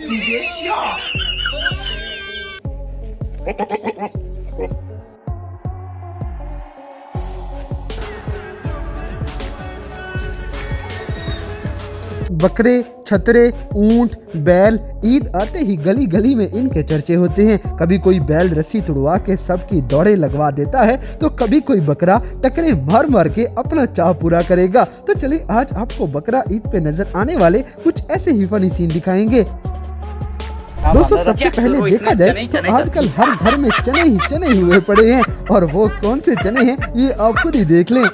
你别笑。बकरे, छतरे, ऊंट, बैल, ईद आते ही गली गली में इनके चर्चे होते हैं। कभी कोई बैल रस्सी तुड़वा के सबकी दौड़े लगवा देता है, तो कभी कोई बकरा टकरे मार मार के अपना चाव पूरा करेगा। तो चलिए आज आपको बकरा ईद पे नजर आने वाले कुछ ऐसे ही फनी सीन दिखाएंगे। दोस्तों सबसे पहले देखा जाए तो आजकल हर घर में चने ही चने हुए पड़े हैं, और वो कौन से चने हैं ये आप खुद ही देख लें।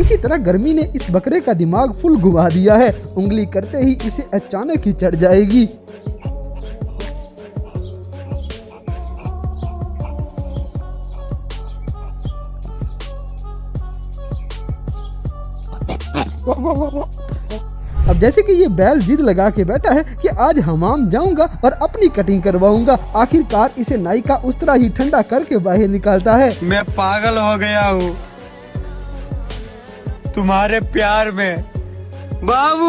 इसी तरह गर्मी ने इस बकरे का दिमाग फुल घुमा दिया है। उंगली करते ही इसे अचानक ही चढ़ जाएगी। अब जैसे कि ये बैल जिद लगा के बैठा है कि आज हमाम जाऊंगा और अपनी कटिंग करवाऊंगा। आखिरकार इसे नाई का उस तरह ही ठंडा करके बाहर निकालता है। मैं पागल हो गया हूँ तुम्हारे प्यार में बाबू।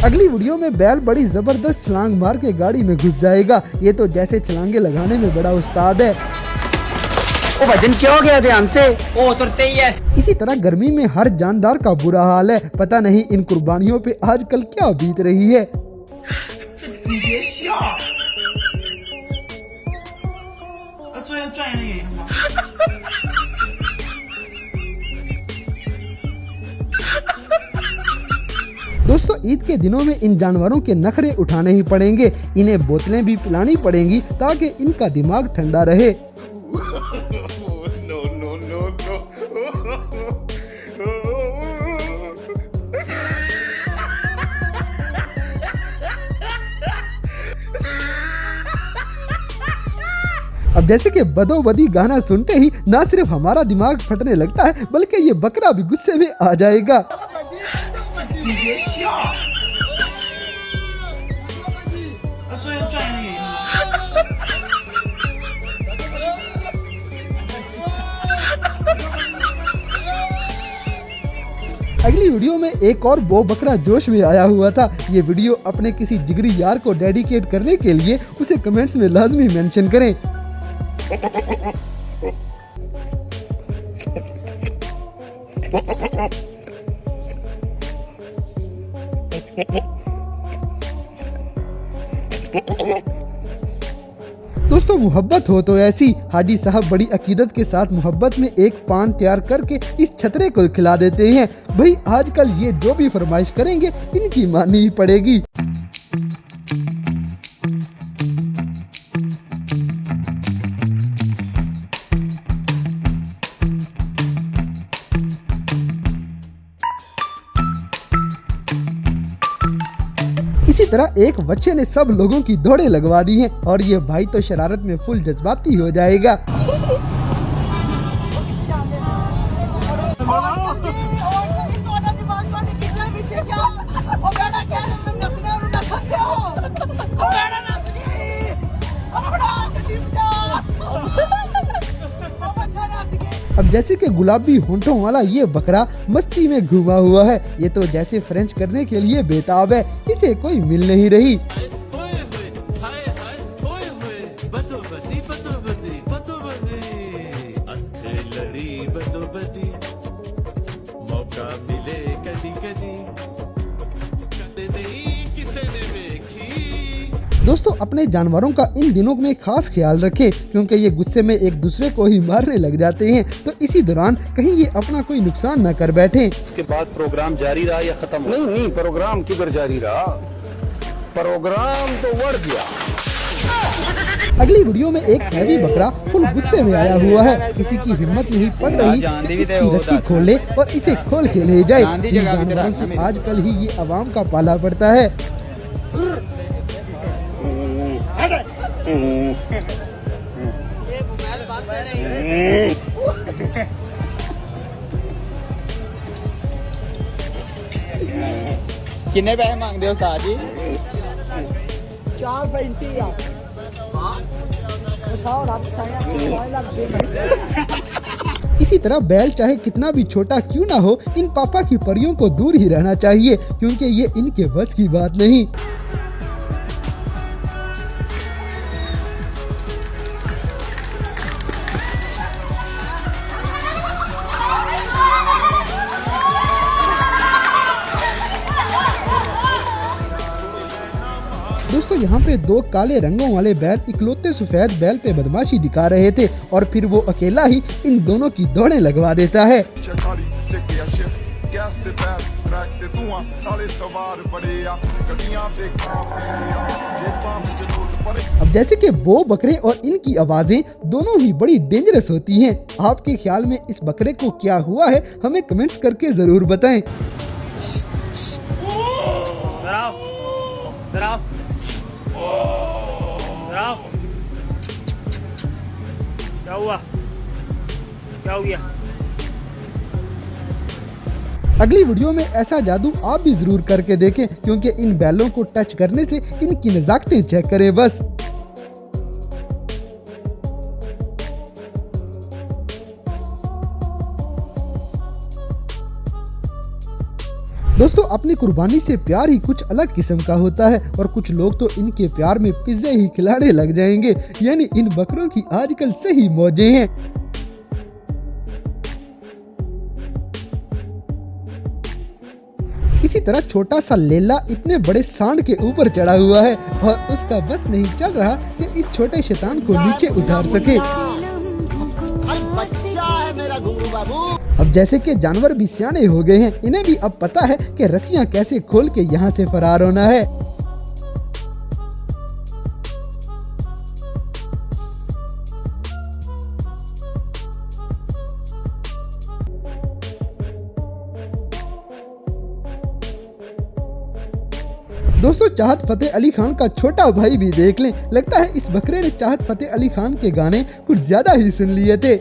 अगली वीडियो में बैल बड़ी जबरदस्त छलांग मार के गाड़ी में घुस जाएगा। ये तो जैसे छलांगे लगाने में बड़ा उस्ताद है। ओ वजन क्या हो गया ध्यान से? ओ उतरते ही है। इसी तरह गर्मी में हर जानदार का बुरा हाल है। पता नहीं इन कुर्बानियों पे आजकल क्या बीत रही है। दोस्तों ईद के दिनों में इन जानवरों के नखरे उठाने ही पड़ेंगे। इन्हें बोतलें भी पिलानी पड़ेंगी ताकि इनका दिमाग ठंडा रहे। अब जैसे कि बदोबदी गाना सुनते ही ना सिर्फ हमारा दिमाग फटने लगता है, बल्कि ये बकरा भी गुस्से में आ जाएगा। अगली वीडियो में एक और वो बकरा जोश में आया हुआ था। ये वीडियो अपने किसी जिगरी यार को डेडिकेट करने के लिए उसे कमेंट्स में लाजमी मेंशन करें। दोस्तों मोहब्बत हो तो ऐसी। हाजी साहब बड़ी अकीदत के साथ मोहब्बत में एक पान तैयार करके इस छतरे को खिला देते हैं। भाई आजकल ये जो भी फरमाइश करेंगे इनकी माननी ही पड़ेगी। इसी तरह एक बच्चे ने सब लोगों की दौड़े लगवा दी हैं, और ये भाई तो शरारत में फुल जज्बाती हो जाएगा। अब जैसे कि गुलाबी होंठों वाला ये बकरा मस्ती में घूमा हुआ है। ये तो जैसे फ्रेंच करने के लिए बेताब है, इसे कोई मिल नहीं रही। मौका मिले कदी कदी दोस्तों अपने जानवरों का इन दिनों में खास ख्याल रखें, क्योंकि ये गुस्से में एक दूसरे को ही मारने लग जाते हैं। तो इसी दौरान कहीं ये अपना कोई नुकसान न कर बैठे। इसके बाद प्रोग्राम जारी रहा या खत्म? नहीं, प्रोग्राम किधर जारी रहा, प्रोग्राम तो बढ़ गया। अगली वीडियो में एक हैवी बकरा फुल गुस्से में आया हुआ है। किसी की हिम्मत नहीं पड़ रही कि इसकी रस्सी खोले और इसे खोल के ले जाए। इन जानवरों से आजकल ही ये आवाम का पाला पड़ता है। कितने पैसे मांगते हो उस्ताद जी? 4.35। इसी तरह बैल चाहे कितना भी छोटा क्यों ना हो, इन पापा की परियों को दूर ही रहना चाहिए, क्योंकि ये इनके बस की बात नहीं। दोस्तों यहाँ पे दो काले रंगों वाले बैल इकलौते सफेद बैल पे बदमाशी दिखा रहे थे और फिर वो अकेला ही इन दोनों की दौड़ें लगवा देता है। अब जैसे कि बो बकरे और इनकी आवाजें दोनों ही बड़ी डेंजरस होती हैं। आपके ख्याल में इस बकरे को क्या हुआ है, हमें कमेंट्स करके जरूर बताएं। क्या हुआ? क्या हो गया? अगली वीडियो में ऐसा जादू आप भी जरूर करके देखें, क्योंकि इन बैलों को टच करने से इनकी नजाकतें चेक करें बस। दोस्तों अपनी कुर्बानी से प्यार ही कुछ अलग किस्म का होता है और कुछ लोग तो इनके प्यार में पिज्जे ही खिलाने लग जाएंगे। यानी इन बकरों की आजकल सही मौजें हैं। इसी तरह छोटा सा लेला इतने बड़े सांड के ऊपर चढ़ा हुआ है और उसका बस नहीं चल रहा कि इस छोटे शैतान को नीचे उतार सके। अब जैसे कि जानवर भी सियाने हो गए हैं, इन्हें भी अब पता है कि रस्सियां कैसे खोल के यहाँ से फरार होना है। दोस्तों चाहत फतेह अली खान का छोटा भाई भी देख लें। लगता है इस बकरे ने चाहत फतेह अली खान के गाने कुछ ज्यादा ही सुन लिए थे।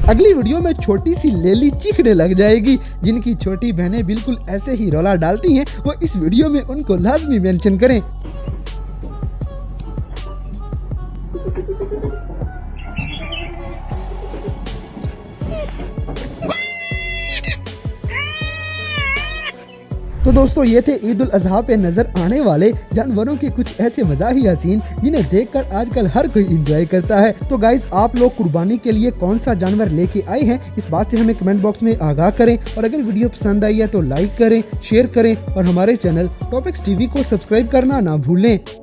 अगली वीडियो में छोटी सी लेली चीखने लग जाएगी। जिनकी छोटी बहनें बिल्कुल ऐसे ही रौला डालती हैं, वो इस वीडियो में उनको लाजमी मेंशन करें। तो दोस्तों ये थे ईद उल अजहा पे नजर आने वाले जानवरों के कुछ ऐसे मज़ाहिया सीन जिन्हें देखकर आजकल हर कोई एंजॉय करता है। तो गाइज आप लोग कुर्बानी के लिए कौन सा जानवर लेके आए हैं, इस बात से हमें कमेंट बॉक्स में आगाह करें। और अगर वीडियो पसंद आई है तो लाइक करें, शेयर करें और हमारे चैनल टॉपिक्स टीवी को सब्सक्राइब करना ना भूलें।